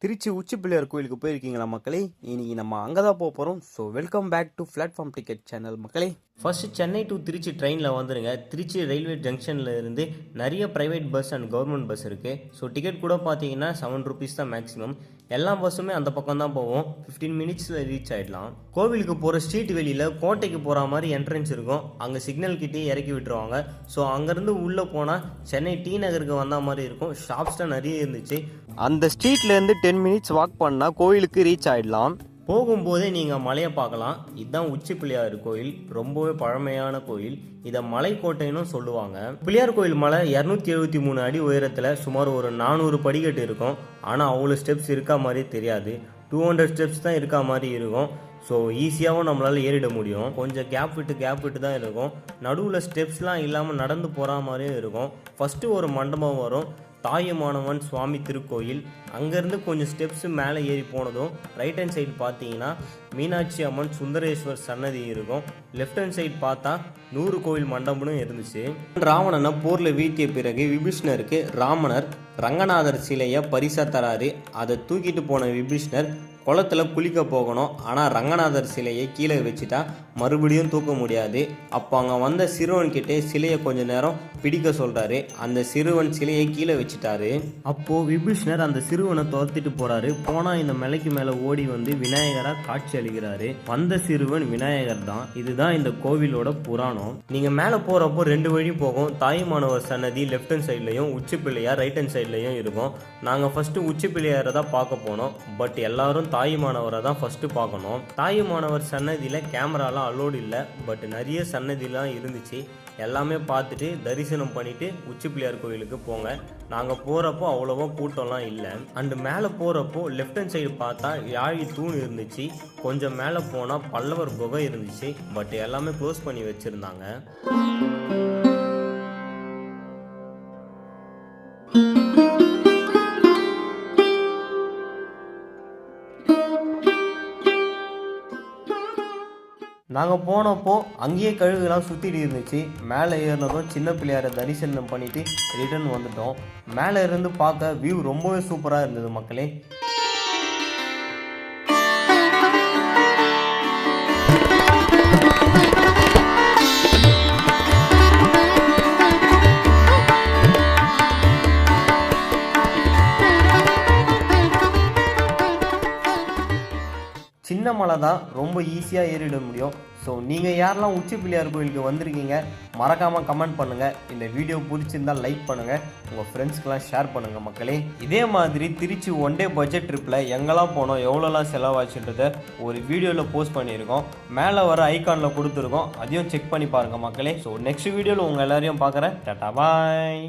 திருச்சி உச்சி பிள்ளையார் கோயிலுக்கு போயிருக்கீங்களா மக்களே? இன்னைக்கு நம்ம அங்கே தான் போக போகிறோம். So welcome back to platform ticket channel மக்களே. ஃபர்ஸ்ட் சென்னை டு திருச்சி ட்ரெயினில் வந்துடுங்க. திருச்சி ரயில்வே ஜங்ஷனில் இருந்து நிறைய private bus and government bus இருக்குது. ஸோ டிக்கெட் கூட பார்த்தீங்கன்னா 7 rupees தான் மேக்ஸிமம். எல்லா பஸ்ஸுமே அந்த பக்கம் தான் போவோம். 15 minutesல ரீச் ஆகிடலாம். கோவிலுக்கு போகிற ஸ்ட்ரீட் வெளியில் கோட்டைக்கு போகிற மாதிரி என்ட்ரன்ஸ் இருக்கும். அங்கே சிக்னல் கிட்டே இறக்கி விட்டுருவாங்க. ஸோ அங்கேருந்து உள்ளே போனால் சென்னை டி நகருக்கு வந்த மாதிரி இருக்கும். ஷாப்ஸ்லாம் நிறைய இருந்துச்சு. அந்த ஸ்ட்ரீட்லேருந்து 10 minutes வாக் பண்ணால் கோவிலுக்கு ரீச் ஆகிடலாம். போகும்போதே நீங்கள் மலையை பார்க்கலாம். இதுதான் உச்சி பிள்ளையார் கோயில். ரொம்பவே பழமையான கோயில். இதை மலைக்கோட்டைன்னு சொல்லுவாங்க. பிள்ளையார் கோயில் மலை 273 அடி உயரத்தில் சுமார் ஒரு 400 படிக்கட்டு இருக்கும். ஆனால் அவ்வளோ ஸ்டெப்ஸ் இருக்கா மாதிரி தெரியாது. 200 ஸ்டெப்ஸ் தான் இருக்கா மாதிரி இருக்கும். ஸோ ஈஸியாகவும் நம்மளால் ஏறிட முடியும். கொஞ்சம் கேப் விட்டு தான் இருக்கும். நடுவில் ஸ்டெப்ஸ்லாம் இல்லாமல் நடந்து போகிற மாதிரியும் இருக்கும். ஃபஸ்ட்டு ஒரு மண்டபம் வரும், தாயுமானவன் சுவாமி திருக்கோயில். அங்கேருந்து கொஞ்சம் ஸ்டெப்ஸு மேலே ஏறி போனதும் ரைட் ஹேண்ட் சைடு பார்த்தீங்கன்னா மீனாட்சி அம்மன் சுந்தரேஸ்வர் சன்னதி இருக்கும். லெஃப்ட் ஹேண்ட் சைடு பார்த்தா 100 கோவில் மண்டபம்னு இருந்துச்சு. ராவணனை போரில் வீழ்த்திய பிறகு விபீஷ்ணருக்கு ராமனர் ரங்கநாதர் சிலையை பரிசா தராரு. அதை தூக்கிட்டு போன விபீஷ்ணர் குளத்தில் குளிக்க போகணும். ஆனால் ரங்கநாதர் சிலையை கீழே வச்சுட்டா மறுபடியும் தூக்க முடியாது. அப்போ அங்கே வந்த சிறுவன்கிட்டே சிலையை கொஞ்ச நேரம் பிடிக்க சொல்கிறாரு. அந்த சிறுவன் சிலையை கீழே வச்சுட்டாரு. அப்போது விபீஷ்ணர் அந்த சிறுவனை துரத்திட்டு போகிறாரு. போனால் இந்த மலைக்கு மேலே ஓடி வந்து விநாயகராக காட்சி அளிக்கிறாரு. வந்த சிறுவன் விநாயகர் தான். இதுதான் இந்த கோவிலோட புராணம். நீங்கள் மேலே போகிறப்போ 2 வழி போகும். தாயுமானவர் சன்னதி லெஃப்ட் ஹேண்ட் சைட்லையும் உச்சி பிள்ளையார் ரைட் ஹேண்ட் சைட்லையும் இருக்கும். நாங்கள் ஃபஸ்ட்டு உச்சி பிள்ளையாரை தான் பார்க்க போனோம். பட் எல்லாரும் தாயுமானவரை தான் ஃபஸ்ட்டு பார்க்கணும். தாயுமானவர் சன்னதியில் கேமராலாம் அலோடு இல்லை. பட் நிறைய சன்னதிலாம் இருந்துச்சு. எல்லாமே பார்த்துட்டு தரிசனம் பண்ணிவிட்டு உச்சி பிள்ளையார் கோயிலுக்கு போங்க. நாங்கள் போகிறப்போ அவ்வளோவா கூட்டம்லாம் இல்லை. அண்டு மேலே போகிறப்போ லெஃப்ட் ஹேண்ட் சைடு பார்த்தா யாழி தூண் இருந்துச்சு. கொஞ்சம் மேலே போனால் பல்லவர் குகை இருந்துச்சு. பட் எல்லாமே க்ளோஸ் பண்ணி வச்சுருந்தாங்க. நாங்கள் போனப்போ அங்கேயே கழுகுலாம் சுற்றிட்டு இருந்துச்சு. மேலே ஏறினதும் சின்ன பிள்ளையாரை தரிசனம் பண்ணிவிட்டு ரிட்டர்ன் வந்துட்டோம். மேலே இருந்து பார்க்க வியூ ரொம்பவே சூப்பராக இருந்தது மக்களே. சின்ன மலை தான், ரொம்ப ஈஸியாக ஏறிட முடியும். ஸோ நீங்கள் யாரெல்லாம் உச்சி பிள்ளையார் கோயிலுக்கு வந்திருக்கீங்க மறக்காமல் கமெண்ட் பண்ணுங்கள். இந்த வீடியோ பிடிச்சிருந்தால் லைக் பண்ணுங்கள். உங்கள் ஃப்ரெண்ட்ஸ்க்கெலாம் ஷேர் பண்ணுங்கள் மக்களே. இதே மாதிரி திருச்சி 1 day பட்ஜெட் ட்ரிப்பில் எங்கெல்லாம் போனோம், எவ்வளோலாம் செலவாச்சுன்றதை ஒரு வீடியோவில் போஸ்ட் பண்ணியிருக்கோம். மேலே வர ஐக்கானில் கொடுத்துருக்கோம். அதையும் செக் பண்ணி பாருங்கள் மக்களே. ஸோ நெக்ஸ்ட் வீடியோவில் உங்கள் எல்லாரையும் பார்க்குறேன். டாடா பாய்.